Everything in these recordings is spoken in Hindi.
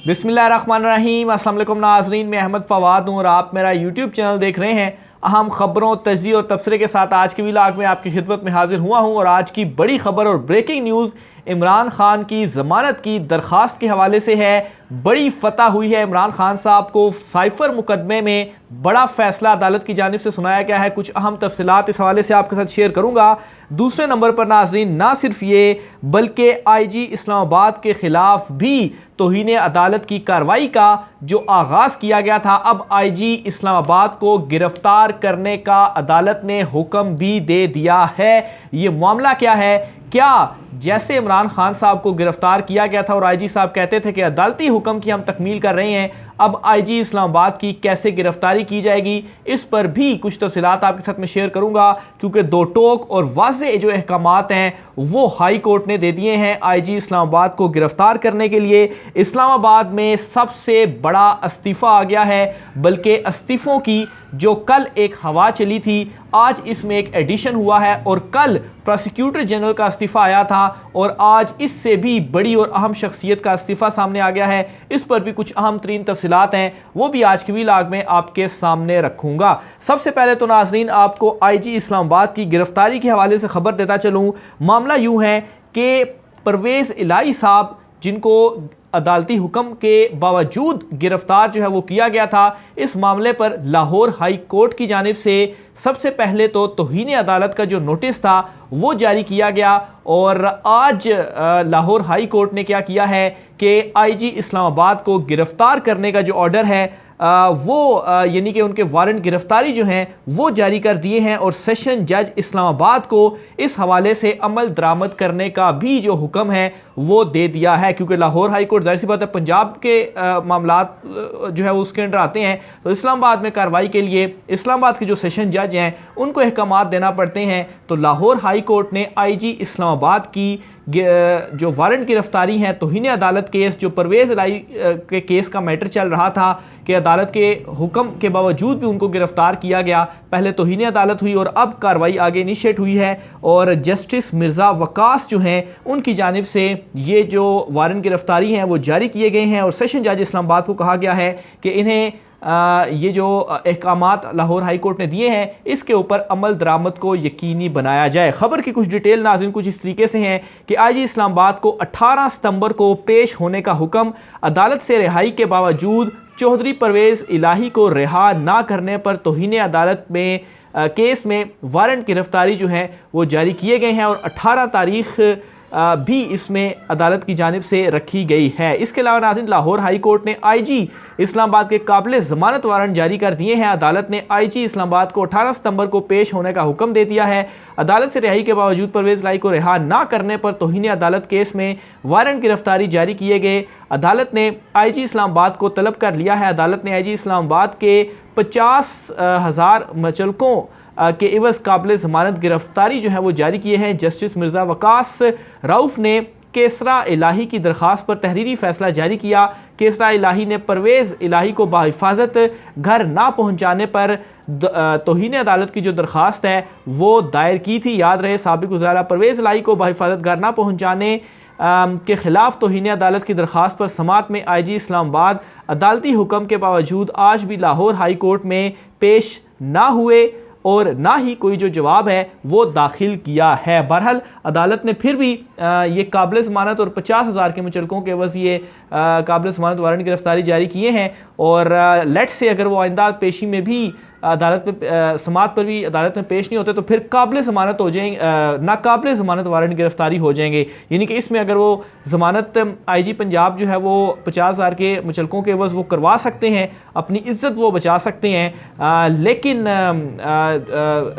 बिस्मिल्लाहिर्रहमानिर्रहीम। अस्सलाम वालेकुम नाज़रीन, मैं अहमद फ़वाद हूँ और आप मेरा यूट्यूब चैनल देख रहे हैं। अहम खबरों, तजज़िये और तबसरे के साथ आज के व्लॉग में आपकी खिदमत में हाजिर हुआ हूँ। और आज की बड़ी खबर और ब्रेकिंग न्यूज़ इमरान खान की ज़मानत की दरख्वास्त के हवाले से है। बड़ी फतह हुई है। इमरान खान साहब को साइफ़र मुकदमे में बड़ा फ़ैसला अदालत की जानिब से सुनाया गया है। कुछ अहम तफसीलात इस हवाले से आपके साथ शेयर करूँगा। दूसरे नंबर पर नाज़रीन, ना सिर्फ ये बल्कि IG इस्लामाबाद के ख़िलाफ़ भी तौहीन अदालत की कार्रवाई का जो आगाज़ किया गया था, अब IG इस्लामाबाद को गिरफ्तार करने का अदालत ने हुक्म भी दे दिया है। ये मामला क्या है? क्या जैसे इमरान खान साहब को गिरफ्तार किया गया था और IG साहब कहते थे कि अदालती हुक्म की हम तकमील कर रहे हैं, अब IG इस्लामाबाद की कैसे गिरफ्तारी की जाएगी, इस पर भी कुछ तफसीलात आपके साथ में शेयर करूंगा। क्योंकि दो टोक और वाज़ेह जो अहकामात हैं वो हाई कोर्ट ने दे दिए हैं IG इस्लामाबाद को गिरफ्तार करने के लिए। इस्लामाबाद में सबसे बड़ा इस्तीफ़ा आ गया है, बल्कि इस्तीफ़ों की जो कल एक हवा चली थी, आज इसमें एक एडिशन हुआ है। और कल प्रोसिक्यूटर जनरल का इस्तीफ़ा आया था और आज इससे भी बड़ी और अहम शख्सियत का इस्तीफ़ा सामने आ गया है। इस पर भी कुछ अहम तरीन तफसीलात हैं, वो भी आज के व्लॉग में आपके सामने रखूँगा। सबसे पहले तो नाज़रीन, आपको IG इस्लामाबाद की गिरफ्तारी के हवाले से ख़बर देता चलूँ। मामला यूँ है कि परवेज़ इलाही साहब, जिनको अदालती हुक्म के बावजूद गिरफ्तार जो है वो किया गया था, इस मामले पर लाहौर हाई कोर्ट की जानिब से सबसे पहले तो तौहीन अदालत का जो नोटिस था वो जारी किया गया। और आज लाहौर हाई कोर्ट ने क्या किया है कि IG इस्लामाबाद को गिरफ्तार करने का जो ऑर्डर है वो यानी कि उनके वारंट गिरफ्तारी जो हैं वो जारी कर दिए हैं। और सेशन जज इस्लामाबाद को इस हवाले से अमल दरामद करने का भी जो हुक्म है वो दे दिया है। क्योंकि लाहौर हाई कोर्ट, जाहिर सी बात है, पंजाब के मामलात जो है वो उसके अंडर आते हैं, तो इस्लामाबाद में कार्रवाई के लिए इस्लामाबाद के जो सेशन जज हैं उनको अहकामात देना पड़ते हैं। तो लाहौर हाई कोर्ट ने IG इस्लामाबाद की जो वारंट गिरफ्तारी है, तौहीन अदालत केस, जो परवेज़ इलाही के केस का मैटर चल रहा था कि अदालत के हुक्म के बावजूद भी उनको गिरफ्तार किया गया, पहले तौहीन अदालत हुई और अब कार्रवाई आगे इनिशिएट हुई है। और जस्टिस मिर्ज़ा वकास जो हैं उनकी जानिब से ये जो वारंट गिरफ्तारी हैं वो जारी किए गए हैं। और सेशन जज इस्लामाबाद को कहा गया है कि इन्हें ये जो अहकामात लाहौर हाई कोर्ट ने दिए हैं इसके ऊपर अमल दरामद को यकीनी बनाया जाए। ख़बर की कुछ डिटेल नाज़रीन कुछ इस तरीके से हैं कि IG इस्लामाबाद को 18 सितंबर को पेश होने का हुक्म, अदालत से रिहाई के बावजूद चौधरी परवेज़ इलाही को रिहा ना करने पर तौहीन अदालत में केस में वारंट गिरफ्तारी जो है वो जारी किए गए हैं। और 18 तारीख भी इसमें अदालत की जानिब से रखी गई है। इसके अलावा नाज़रीन, लाहौर हाई कोर्ट ने IG इस्लामाबाद के काबिल ज़मानत वारंट जारी कर दिए हैं। अदालत ने IG इस्लामाबाद को 18 सितंबर को पेश होने का हुक्म दे दिया है। अदालत से रिहाई के बावजूद परवेज़ इलाही को रिहा ना करने पर तौहीन अदालत केस में वारंट गिरफ्तारी जारी किए गए। अदालत ने IG इस्लामाबाद को तलब कर लिया है। अदालत ने IG इस्लामाबाद के 50,000 मुचलकों के एवज़ काबिल ज़मानत गिरफ्तारी जो है वो जारी किए हैं। जस्टिस मिर्ज़ा वकास रऊफ़ ने केसरा इलाही की दरख्वास्त पर तहरीरी फ़ैसला जारी किया। केसरा इलाही ने परवेज़ इलाही को बाहिफाजत घर ना पहुँचाने पर तौहीन अदालत की जो दरख्वास्त है वो दायर की थी। याद रहे, साबिक़ गुज़ारा परवेज़ इलाही को बाहिफाजत घर ना पहुँचाने के ख़िलाफ़ तौहीन अदालत की दरख्वास्त पर समात में IG इस्लामाबाद अदालती हुक्म के बावजूद आज भी लाहौर हाई कोर्ट में पेश ना हुए और ना ही कोई जो जवाब है वो दाखिल किया है। बहरहाल अदालत ने फिर भी ये काबिल ज़मानत और 50,000 के मुचलकों के एवज़ ये काबिल ज़मानत वारंट गिरफ्तारी जारी किए हैं। और लेट्स से अगर वो आइंदा पेशी में भी अदालत में समात पर भी अदालत में पेश नहीं होते तो फिर काबिल ज़मानत हो जाएंगे, नाकाबिल ज़मानत वारंट गिरफ्तारी हो जाएंगे। यानी कि इसमें अगर वो ज़मानत IG पंजाब जो है वो 50,000 के मुचलकों के एवज़ वो करवा सकते हैं, अपनी इज़्ज़त वो बचा सकते हैं। लेकिन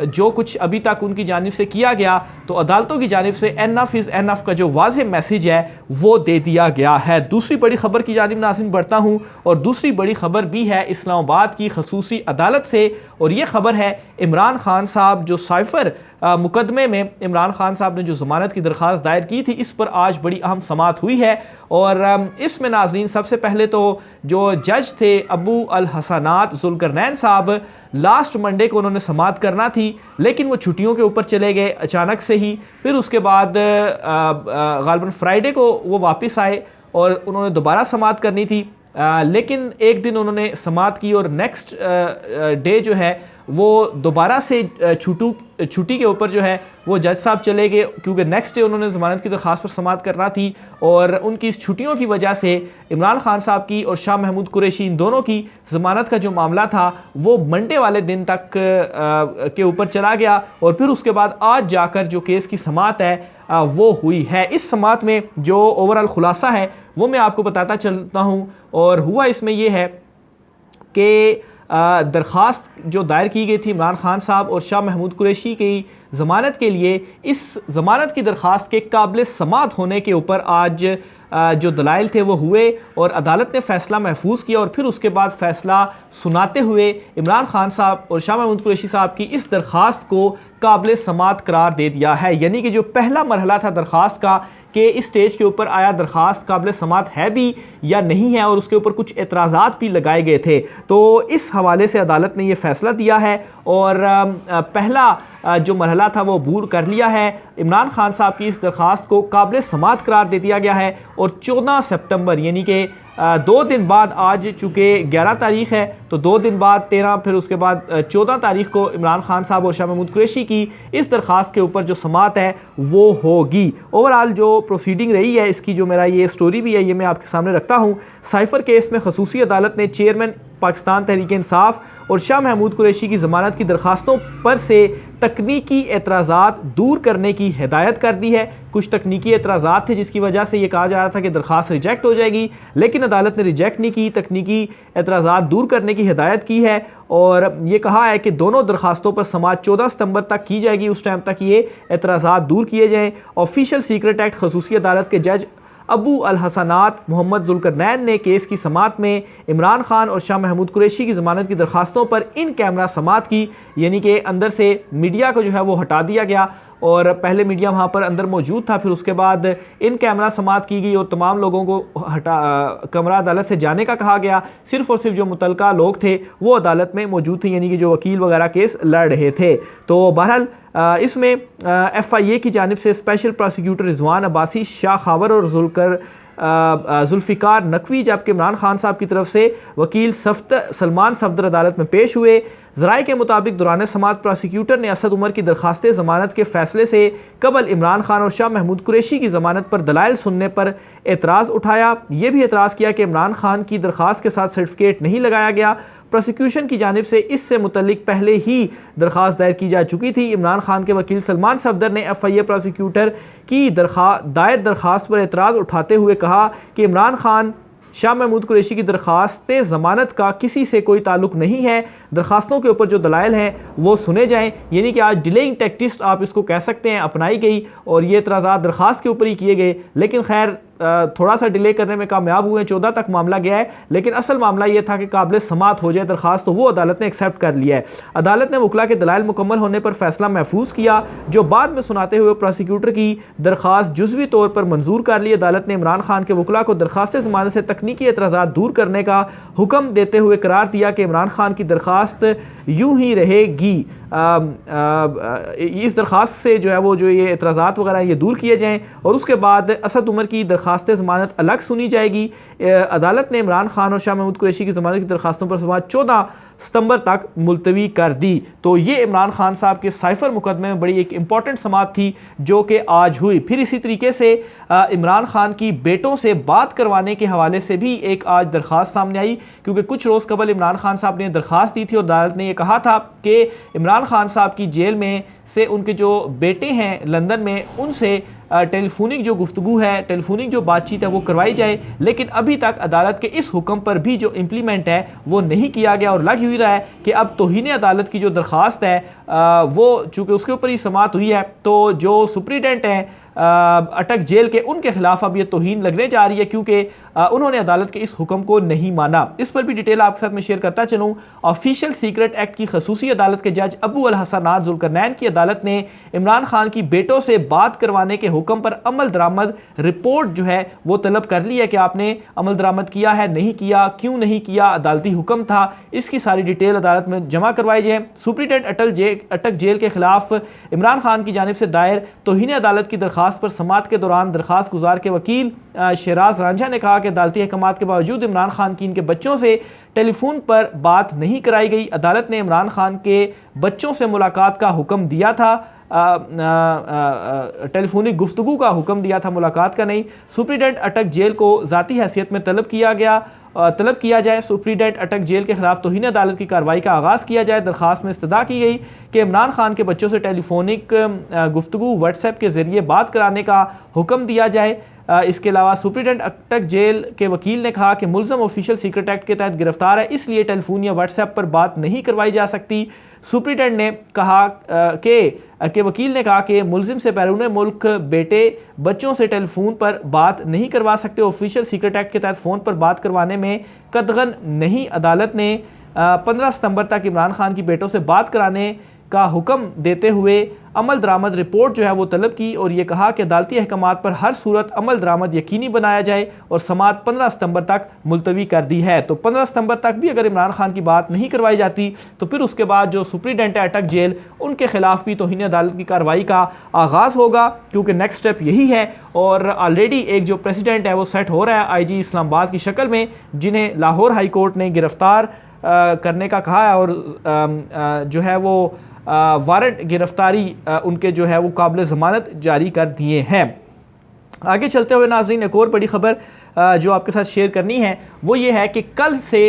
जो कुछ अभी तक उनकी जानिब से किया गया, तो अदालतों की जानिब से एनफ इज़ एनफ का जो वाज़ेह मैसेज है वो दे दिया गया है। दूसरी बड़ी खबर की जानिब नाज़रीन बढ़ता हूँ, और दूसरी बड़ी खबर भी है इस्लामाबाद की खसूसी अदालत से। और ये खबर है इमरान खान साहब, जो साइफ़र मुकदमे में इमरान खान साहब ने जो ज़मानत की दरख्वास्त दायर की थी, इस पर आज बड़ी अहम समात हुई है। और इसमें नाज़रीन सबसे पहले तो जो जज थे अबू अल हसनात ज़ुल्करनैन साहब, लास्ट मंडे को उन्होंने समात करना थी, लेकिन वो छुट्टियों के ऊपर चले गए अचानक से ही। फिर उसके बाद गालिबन फ्राइडे को वो वापस आए और उन्होंने दोबारा समाअत करनी थी। लेकिन एक दिन उन्होंने समाअत की और नेक्स्ट डे जो है वो दोबारा से छुट्टी के ऊपर जो है वो जज साहब चले गए, क्योंकि नेक्स्ट डे उन्होंने ज़मानत की दरख्वास्त पर समाअत करना थी। और उनकी इस छुट्टियों की वजह से इमरान खान साहब की और शाह महमूद कुरैशी इन दोनों की ज़मानत का जो मामला था वो मंडे वाले दिन तक के ऊपर चला गया। और फिर उसके बाद आज जाकर जो केस की समाअत है वो हुई है। इस समाअत में जो ओवरऑल खुलासा है वो मैं आपको बताता चलता हूँ। और हुआ इसमें यह है कि दरख्वास्त जो दायर की गई थी इमरान खान साहब और शाह महमूद कुरैशी की ज़मानत के लिए, इस ज़मानत की दरख्वास्त के काबिल समाअत होने के ऊपर आज जो दलाइल थे वो हुए और अदालत ने फ़ैसला महफूज किया। और फिर उसके बाद फ़ैसला सुनाते हुए इमरान खान साहब और शाह महमूद कुरैशी साहब की इस दरख्वास्त को काबिल समाअत करार दे दिया है। यानी कि जो पहला मरहला था दरख्वास्त का कि इस स्टेज के ऊपर आया दरख्वास्त काबिल समाअत है भी या नहीं है, और उसके ऊपर कुछ एतराज़ात भी लगाए गए थे, तो इस हवाले से अदालत ने यह फ़ैसला दिया है और पहला जो मरहला था वो अबूर कर लिया है। इमरान खान साहब की इस दरख्वास्त को काबिल समाअत करार दे दिया गया है और 14 सितंबर यानी कि 2 दिन बाद, आज चूँकि 11 तारीख है तो 2 दिन बाद 13, फिर उसके बाद 14 तारीख को इमरान खान साहब और शाह महमूद कुरैशी की इस दरख्वास्त के ऊपर जो समाअत है वो होगी। ओवरऑल जो प्रोसीडिंग रही है इसकी, जो मेरा ये स्टोरी भी है ये मैं आपके सामने रखता हूँ। साइफर केस में खसूसी अदालत ने चेयरमैन पाकिस्तान तहरीक इंसाफ और शाह महमूद कुरैशी की ज़मानत की दरख्वास्तों पर से तकनीकी एतराज़ात दूर करने की हिदायत कर दी है। कुछ तकनीकी एतराज़ात थे जिसकी वजह से ये कहा जा रहा था कि दरख्वास्त रिजेक्ट हो जाएगी, लेकिन अदालत ने रिजेक्ट नहीं की, तकनीकी एतराज़ात दूर करने की हिदायत की है और ये कहा है कि दोनों दरख्वास्तों पर समाअत 14 सितंबर तक की जाएगी, उस टाइम तक ये एतराज़ात दूर किए जाएँ। ऑफिशियल सीक्रेट एक्ट खसूसी अदालत के जज अबू अल हसनात मोहम्मद जुल्करनैन ने केस की समाअत में इमरान खान और शाह महमूद कुरैशी की ज़मानत की दरख्वास्तों पर इन कैमरा समाअत की, यानी कि अंदर से मीडिया को जो है वो हटा दिया गया और पहले मीडिया वहाँ पर अंदर मौजूद था, फिर उसके बाद इन कैमरा समाअत की गई और तमाम लोगों को कमरा अदालत से जाने का कहा गया। सिर्फ़ और सिर्फ जो मुतलका लोग थे वो अदालत में मौजूद थे, यानी कि जो वकील वगैरह केस लड़ रहे थे। तो बहरहाल इसमें FIA की जानिब से स्पेशल प्रोसिक्यूटर रिजवान अब्बासी, शाह खावर और जुल्फ़िकार नकवी, जबकि इमरान खान साहब की तरफ से वकील सलमान सफदर अदालत में पेश हुए। ज़राए के मुताबिक दौरान समाअत प्रोसिक्यूटर ने असद उमर की दरख्वास्त ज़मानत के फ़ैसले से कबल इमरान खान और शाह महमूद कुरैशी की ज़मानत पर दलाइल सुनने पर एतराज़ उठाया। ये भी एतराज़ किया कि इमरान खान की दरख्वास्त के साथ सर्टिफिकेट नहीं लगाया गया। प्रोसिक्यूशन की जानिब से इससे मुतल्लिक पहले ही दरख्वास्त दायर की जा चुकी थी। इमरान खान के वकील सलमान सफदर ने FIA प्रोसिक्यूटर की दायर दरख्वास्त पर एतराज़ उठाते हुए कहा कि इमरान खान शाह महमूद कुरैशी की दरख्वास्त ज़मानत का किसी से कोई ताल्लुक़ नहीं है, दरख्वास्तों के ऊपर जो दलाइल हैं वो सुने जाएं। यानी कि आज डिलेइंग टैक्टिक्स आप इसको कह सकते हैं अपनाई गई और ये एतराज़ात दरख्वास्त के ऊपर ही किए गए, लेकिन खैर थोड़ा सा डिले करने में कामयाब हुए। 14 तक मामला गया है, लेकिन असल मामला ये था कि काबिल समाअत हो जाए दरख्वास्त, तो वो अदालत ने एक्सेप्ट कर लिया है। अदालत ने वकला के दलाइल मुकम्मल होने पर फैसला महफूज किया, जो बाद में सुनाते हुए प्रोसिक्यूटर की दरख्वास्त जुज़वी तौर पर मंजूर कर ली। अदालत ने इमरान खान के वकला को दरख्वास्त ज़मानत से तकनीकी एतराज़ात दूर करने का हुक्म देते हुए करार दिया कि इमरान खान की दरख्वास्त यूं ही रहेगी। इस दरख्वास्त से जो है वो जो ये एतराज़ात वगैरह ये दूर किए जाएँ और उसके बाद असद उमर की दरख्वास्त ज़मानत अलग सुनी जाएगी। अदालत ने इमरान खान और शाह महमूद कुरैशी की ज़मानत की दरख्वास्तों पर समाअत 14 सितंबर तक मुलतवी कर दी। तो ये इमरान खान साहब के साइफर मुकदमे में बड़ी एक इम्पॉर्टेंट समाअत थी जो कि आज हुई। फिर इसी तरीके से इमरान खान की बेटों से बात करवाने के हवाले से भी एक आज दरख्वास्त सामने आई, क्योंकि कुछ रोज़ कबल इमरान खान साहब ने दरख्वास्त दी थी और अदालत ने यह कहा था कि इमरान खान साहब की जेल में से उनके जो बेटे हैं लंदन में, उनसे टेलीफोनिक जो गुफ्तगू है, टेलीफोनिक जो बातचीत है वो करवाई जाए, लेकिन अभी तक अदालत के इस हुक्म पर भी जो इम्प्लीमेंट है वो नहीं किया गया और लग ही रहा है कि अब तौहीन अदालत की जो दरख्वास्त है वो चूँकि उसके ऊपर ही समाअत हुई है, तो जो सुप्रीडेंट हैं अटक जेल के, उनके खिलाफ अब ये तौहीन लगने जा रही है, क्योंकि उन्होंने अदालत के इस हुक्म को नहीं माना। इस पर भी डिटेल आपके साथ में शेयर करता चलूँ। ऑफिशियल सीक्रेट एक्ट की खसूसी अदालत के जज अबू अल हसनात जुल्करनैन की अदालत ने इमरान खान की बेटों से बात करवाने के हुक्म पर अमल दरामद रिपोर्ट जो है वो तलब कर ली है कि आपने अमल दरामद किया है, नहीं किया, क्यों नहीं किया, अदालती हुक्म था, इसकी सारी डिटेल अदालत में जमा करवाई जाए। सुप्रीटेंडेंट अटक जेल के खिलाफ इमरान खान की जानिब से दायर तौहीन अदालत की दरखास्त पर समाअत के दौरान दरखास्त गुजार के वकील शहराज रांझा ने कहा कि अदालती अहकामात के बावजूद इमरान खान की इनके बच्चों से टेलीफोन पर बात नहीं कराई गई। अदालत ने इमरान खान के बच्चों से मुलाकात का हुक्म दिया था, टेलीफोनिक गुफ्तगू का हुक्म दिया था, मुलाकात का नहीं। सुप्रीटेंडेंट अटक जेल को ज़ाती हैसियत में तलब किया जाए। सुप्रीटेंडेंट अटक जेल के खिलाफ तौहीन अदालत की कार्रवाई का आगाज़ किया जाए। दरखास्त में इस्तदा की गई कि इमरान खान के बच्चों से टेलीफोनिक गुफ्तगू व्हाट्सएप के ज़रिए बात कराने का हुक्म दिया जाए। इसके अलावा सुप्रीटेंडेंट अटक जेल के वकील ने कहा कि मुलज़म ऑफिशियल सीक्रेट एक्ट के तहत गिरफ्तार है, इसलिए टेलीफोन या व्हाट्सएप पर बात नहीं करवाई जा सकती। सुप्रीटेंडेंट ने कहा कि वकील ने कहा कि मुलजिम से बैरून मुल्क बेटे बच्चों से टेलीफोन पर बात नहीं करवा सकते। ऑफिशियल सीक्रेट एक्ट के तहत फ़ोन पर बात करवाने में कतगन नहीं। अदालत ने 15 सितंबर तक इमरान खान की बेटों से बात कराने का हुक्म देते हुए अमल दरामद रिपोर्ट जो है वो तलब की और ये कहा कि अदालती अहकामात पर हर सूरत अमल दरामद यकीनी बनाया जाए और समाअत 15 सितंबर तक मुलतवी कर दी है। तो 15 सितंबर तक भी अगर इमरान खान की बात नहीं करवाई जाती तो फिर उसके बाद जो सुप्रीटेंडेंट अटक जेल उनके खिलाफ भी तौहीन अदालत की कार्रवाई का आगाज़ होगा, क्योंकि नेक्स्ट स्टेप यही है। और ऑलरेडी एक जो प्रेसिडेंट है वो सेट हो रहा है IG इस्लामाबाद की शक्ल में, जिन्हें लाहौर हाई कोर्ट ने गिरफ्तार करने का कहा है और जो है वो वारंट गिरफ्तारी उनके जो है वो काबिल ज़मानत जारी कर दिए हैं। आगे चलते हुए नाज़रीन, एक और बड़ी ख़बर जो आपके साथ शेयर करनी है वो ये है कि कल से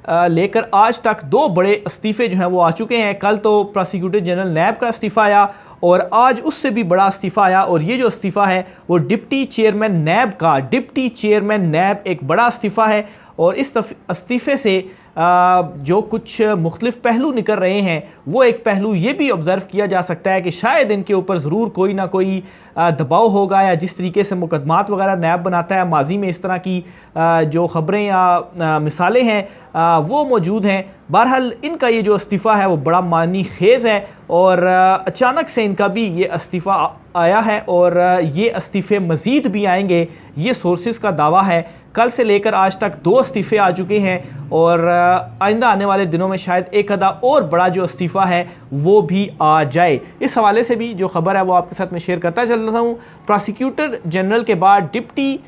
लेकर आज तक 2 बड़े इस्तीफ़े जो हैं वो आ चुके हैं। कल तो प्रोसिक्यूटर जनरल नैब का इस्तीफ़ा आया और आज उससे भी बड़ा इस्तीफ़ा आया, और ये जो इस्तीफ़ा है वो डिप्टी चेयरमैन नैब का, डिप्टी चेयरमैन नैब एक बड़ा इस्तीफ़ा है। और इस इस्तीफ़े से जो कुछ मुख्तलिफ पहलू निकल रहे हैं, वो एक पहलू ये भी ऑब्ज़र्व किया जा सकता है कि शायद इनके ऊपर ज़रूर कोई ना कोई दबाव होगा, या जिस तरीके से मुकदमात वगैरह नैब बनाता है, माजी में इस तरह की जो ख़बरें या मिसालें हैं वो मौजूद हैं। बहरहाल इनका ये जो इस्तीफ़ा है वो बड़ा मानी खेज़ है और अचानक से इनका भी ये इस्तीफ़ा आया है और ये इस्तीफ़े मज़ीद भी आएंगे, ये सोर्सेज़ का दावा है। कल से लेकर आज तक 2 इस्तीफ़े आ चुके हैं और आइंदा आने वाले दिनों में शायद एक आधा और बड़ा जो इस्तीफ़ा है वो भी आ जाए। इस हवाले से भी जो खबर है वो आपके साथ मैं शेयर करता चल रहा हूँ। प्रोसिक्यूटर जनरल के बाद डिप्टी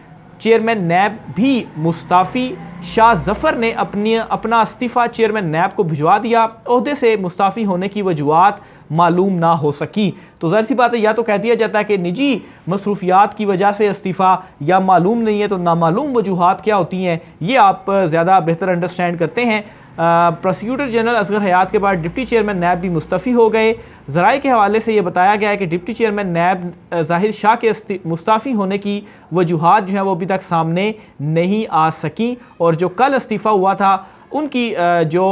चेयरमैन नैब भी मुस्ताफ़ी। शाह ज़फ़र ने अपना इस्तीफ़ा चेयरमैन नैब को भिजवा दिया। ओहदे से मुस्ताफ़ी होने की वजूहात मालूम ना हो सकी। तो ज़ाहिर सी बात है, या तो कह दिया जाता है कि निजी मसरूफियात की वजह से इस्तीफ़ा, या मालूम नहीं है तो नामालूम वजूहात क्या होती हैं ये आप ज़्यादा बेहतर अंडरस्टैंड करते हैं। प्रोसिक्यूटर जनरल असगर हयात के बाद डिप्टी चेयरमैन नैब भी मुस्तफ़ी हो गए। ज़राए के हवाले से ये बताया गया है कि डिप्टी चेयरमैन नैब ज़ाहिर शाह के मुस्तफ़ी होने की वजूहात जो है वो अभी तक सामने नहीं आ सकी, और जो कल इस्तीफ़ा हुआ था उनकी जो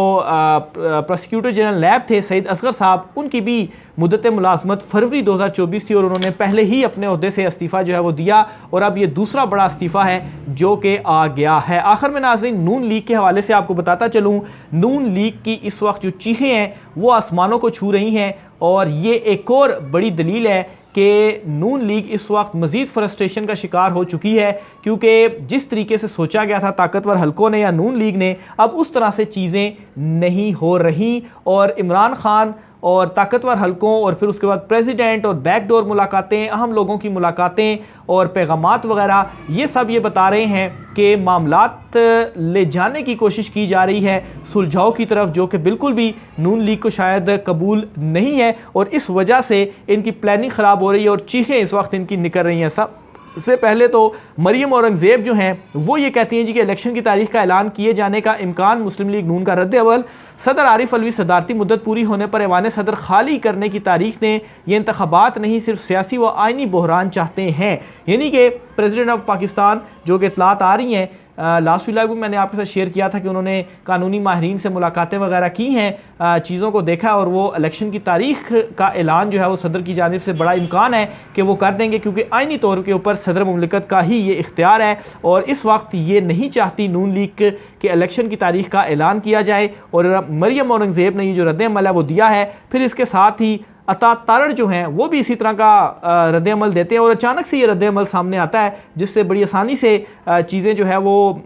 प्रोसिक्यूटर जनरल नैब थे सईद असगर साहब, उनकी भी मुद्दत मुलाजमत फरवरी 2024 थी और उन्होंने पहले ही अपने ओहदे से इस्तीफ़ा जो है वो दिया, और अब ये दूसरा बड़ा इस्तीफ़ा है जो कि आ गया है। आखिर में नाज़रीन, नून लीग के हवाले से आपको बताता चलूँ, नून लीग की इस वक्त जो चीखें हैं वो आसमानों को छू रही हैं, और ये एक और बड़ी दलील है कि नून लीग इस वक्त मज़ीद फ्रस्ट्रेशन का शिकार हो चुकी है, क्योंकि जिस तरीके से सोचा गया था ताकतवर हलकों ने या नून लीग ने, अब उस तरह से चीज़ें नहीं हो रही। और इमरान खान और ताकतवर हलकों और फिर उसके बाद प्रेसिडेंट और बैकडोर मुलाकातें, अहम लोगों की मुलाकातें और पैगामात वगैरह, ये सब ये बता रहे हैं कि मामलात ले जाने की कोशिश की जा रही है सुलझाव की तरफ, जो कि बिल्कुल भी नून लीग को शायद कबूल नहीं है, और इस वजह से इनकी प्लानिंग ख़राब हो रही है और चीखें इस वक्त इनकी निकल रही हैं। सबसे पहले तो मरियम औरंगज़ेब जो हैं वो ये कहती हैं जी कि इलेक्शन की तारीख का ऐलान किए जाने का इम्कान, मुस्लिम लीग नून का रद्द अवल, सदर आरिफ अलवी सदारती मुद्दत पूरी होने पर ऐवान सदर खाली करने की तारीख ने, ये इंतखाबात नहीं सिर्फ सियासी व आइनी बहरान चाहते हैं। यानी कि प्रेसिडेंट ऑफ पाकिस्तान, जो कि इतलात आ रही हैं लास्ट व्लॉग में मैंने आपके साथ शेयर किया था कि उन्होंने कानूनी माहिरीन से मुलाकातें वगैरह की हैं, चीज़ों को देखा और वो इलेक्शन की तारीख का ऐलान जो है वो सदर की जानिब से बड़ा इम्कान है कि वो कर देंगे, क्योंकि आइनी तौर के ऊपर सदर मुमलिकत का ही ये इख्तियार है और इस वक्त ये नहीं चाहती नून लीग के इलेक्शन की तारीख का ऐलान किया जाए। और मरियम औरंगज़ेब ने ये जो रद्द-ए-अमल है वो दिया है, फिर इसके साथ ही अता तारड़ जो हैं वो भी इसी तरह का रद्द-ए-अमल देते हैं और अचानक से ये रद्द-ए-अमल सामने आता है, जिससे बड़ी आसानी से चीज़ें जो है वो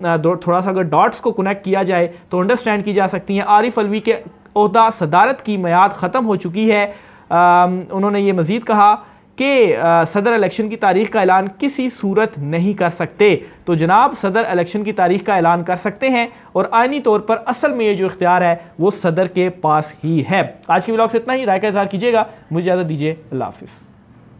थोड़ा सा अगर डॉट्स को कनेक्ट किया जाए तो अंडरस्टैंड की जा सकती हैं। आरिफ अलवी के ओहदा सदारत की मियाद ख़त्म हो चुकी है। उन्होंने ये मज़ीद कहा कि सदर इलेक्शन की तारीख का ऐलान किसी सूरत नहीं कर सकते। तो जनाब सदर इलेक्शन की तारीख का ऐलान कर सकते हैं और आइनी तौर पर असल में ये जो इख्तियार है वो सदर के पास ही है। आज के व्लॉग से इतना ही। राय का इज़हार कीजिएगा। मुझे इजाज़त दीजिए। अल्लाह हाफ़िज़।